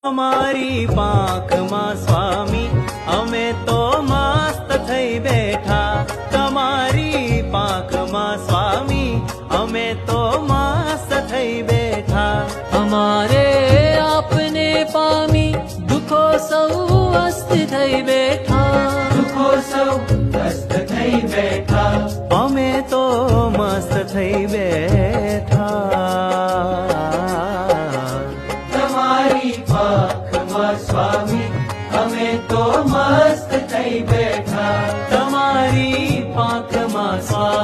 અમારી પાંખમાં સ્વામી અમે તો મસ્ત થઈ બેઠા, તમારી પાંખમાં સ્વામી અમે તો મસ્ત થઈ બેઠા। અમારે આપને પામી દુઃખો સૌ અસ્ત થઈ બેઠા, દુઃખો સૌ મસ્ત થઈ બેઠા, અમે તો મસ્ત થઈ બેઠા। તમારી પાંખમાં સ્વામી અમે તો મસ્ત થઈ બેઠા, તમારી પાંખમાં સ્વામી